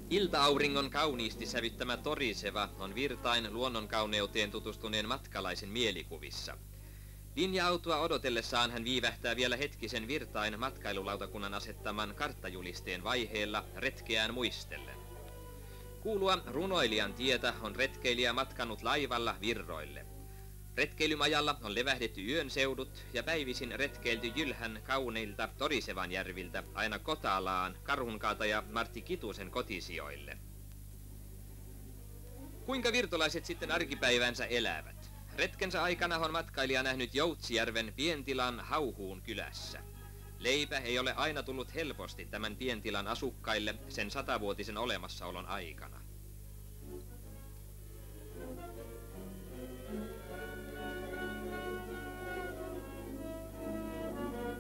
Ilta-auringon kauniisti sävyttämä Toriseva on Virtain luonnonkauneuteen tutustuneen matkalaisen mielikuvissa. Linja-autoa odotellessaan hän viivähtää vielä hetkisen Virtain matkailulautakunnan asettaman karttajulisteen vaiheella retkeään muistellen. Kuulua runoilijan tietä on retkeilijä matkannut laivalla virroille. Retkeilymajalla on levähdetty yön seudut ja päivisin retkeilty Jylhän kauneilta Torisevan järviltä aina Kotalaan, Karhunkaata ja Martti Kitusen kotisijoille. Kuinka virtolaiset sitten arkipäivänsä elävät? Retkensä aikana on matkailija nähnyt Joutsjärven pientilan Hauhuun kylässä. Leipä ei ole aina tullut helposti tämän pientilan asukkaille sen 100-vuotisen olemassaolon aikana.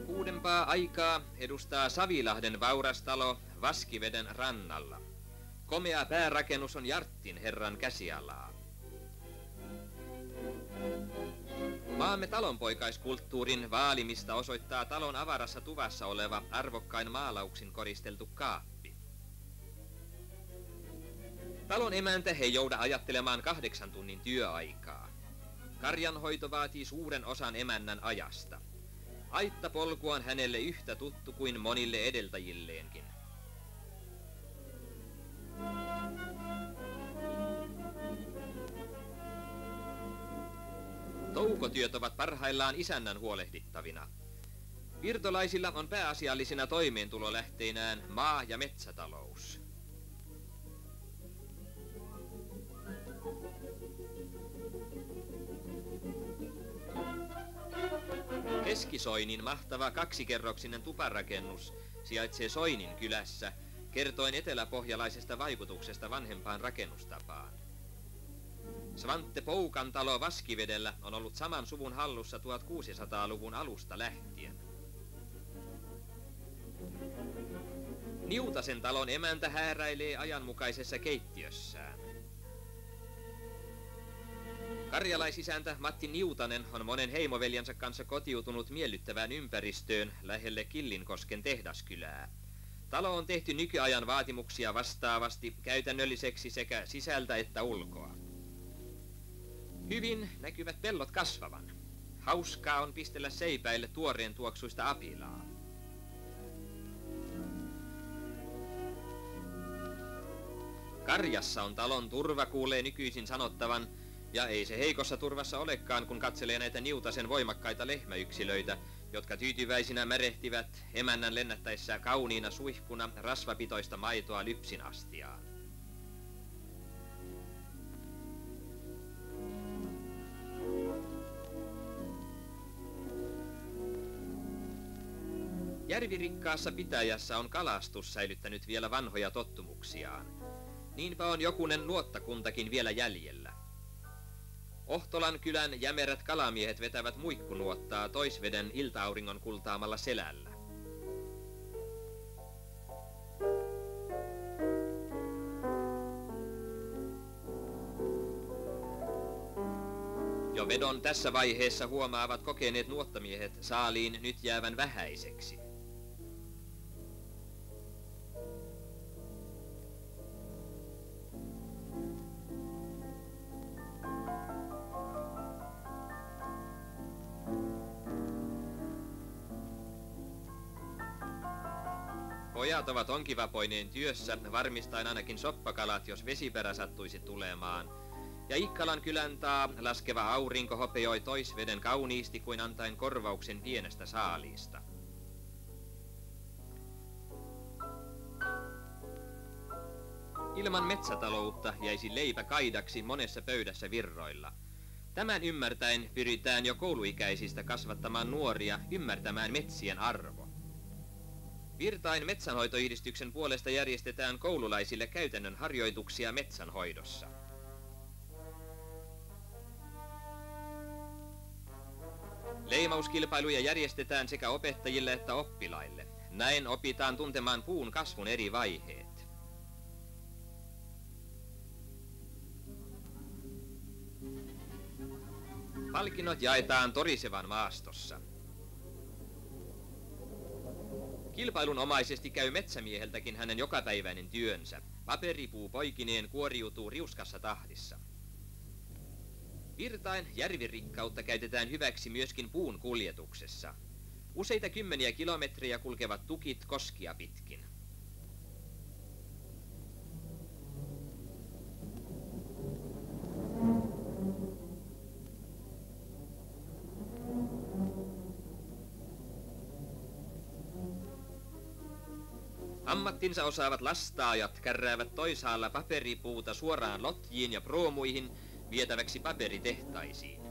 Uudempaa aikaa edustaa Savilahden vaurastalo Vaskiveden rannalla. Komea päärakennus on Jarttin herran käsialaa. Maamme talonpoikaiskulttuurin vaalimista osoittaa talon avarassa tuvassa oleva arvokkain maalauksin koristeltu kaappi. Talon emäntä ei jouda ajattelemaan 8 tunnin työaikaa. Karjanhoito vaatii suuren osan emännän ajasta. Aittapolku on hänelle yhtä tuttu kuin monille edeltäjilleenkin. Toukotyöt ovat parhaillaan isännän huolehdittavina. Virtolaisilla on pääasiallisina toimeentulolähteinään maa- ja metsätalous. Keskisoinin mahtava kaksikerroksinen tuparakennus sijaitsee Soinin kylässä, kertoen eteläpohjalaisesta vaikutuksesta vanhempaan rakennustapaan. Svante Poukan talo Vaskivedellä on ollut saman suvun hallussa 1600-luvun alusta lähtien. Niutasen talon emäntä hääräilee ajanmukaisessa keittiössään. Karjalaisisäntä Matti Niutanen on monen heimoveljansa kanssa kotiutunut miellyttävään ympäristöön lähelle Killinkosken tehdaskylää. Talo on tehty nykyajan vaatimuksia vastaavasti käytännölliseksi sekä sisältä että ulkoa. Hyvin näkyvät pellot kasvavan. Hauskaa on pistellä seipäille tuoreen tuoksuista apilaa. Karjassa on talon turva, kuulee nykyisin sanottavan, ja ei se heikossa turvassa olekaan, kun katselee näitä Niutasen voimakkaita lehmäyksilöitä, jotka tyytyväisinä märehtivät emännän lennättäessä kauniina suihkuna rasvapitoista maitoa lypsin astiaan. Järvirikkaassa pitäjässä on kalastus säilyttänyt vielä vanhoja tottumuksiaan. Niinpä on jokunen nuottakuntakin vielä jäljellä. Ohtolan kylän jämerät kalamiehet vetävät muikkunuottaa Toisveden ilta-auringon kultaamalla selällä. Jo vedon tässä vaiheessa huomaavat kokeneet nuottamiehet saaliin nyt jäävän vähäiseksi. Pojat ovat onkivapoineen työssä, varmistaen ainakin soppakalat, jos vesiperä sattuisi tulemaan. Ja Ikkalan kylän laskeva aurinko hopeoi Toisveden kauniisti kuin antaen korvauksen pienestä saaliista. Ilman metsätaloutta jäisi leipä kaidaksi monessa pöydässä virroilla. Tämän ymmärtäen pyritään jo kouluikäisistä kasvattamaan nuoria ymmärtämään metsien arvo. Virtain metsänhoitoyhdistyksen puolesta järjestetään koululaisille käytännön harjoituksia metsänhoidossa. Leimauskilpailuja järjestetään sekä opettajille että oppilaille. Näin opitaan tuntemaan puun kasvun eri vaiheet. Palkinnot jaetaan Torisevan maastossa. Kilpailunomaisesti käy metsämieheltäkin hänen jokapäiväinen työnsä. Paperipuu poikineen kuoriutuu riuskassa tahdissa. Virtain järvirikkautta käytetään hyväksi myöskin puun kuljetuksessa. Useita kymmeniä kilometriä kulkevat tukit koskia pitkin. Ammattinsa osaavat lastaajat kärräävät toisaalla paperipuuta suoraan lotjiin ja proomuihin vietäväksi paperitehtaisiin.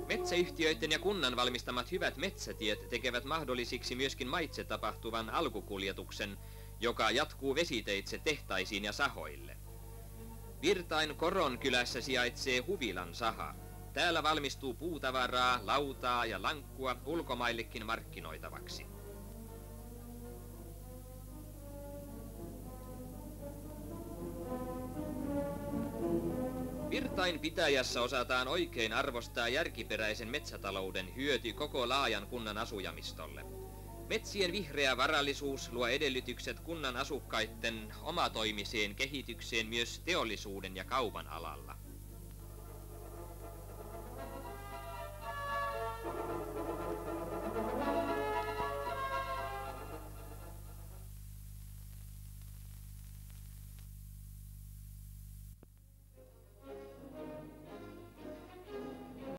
Metsäyhtiöiden ja kunnan valmistamat hyvät metsätiet tekevät mahdollisiksi myöskin maitse tapahtuvan alkukuljetuksen, joka jatkuu vesiteitse tehtaisiin ja sahoille. Virtain Koronkylässä sijaitsee Huvilan saha. Täällä valmistuu puutavaraa, lautaa ja lankkua ulkomaillekin markkinoitavaksi. Virtain pitäjässä osataan oikein arvostaa järkiperäisen metsätalouden hyöty koko laajan kunnan asujamistolle. Metsien vihreä varallisuus luo edellytykset kunnan asukkaiden omatoimiseen kehitykseen myös teollisuuden ja kaupan alalla.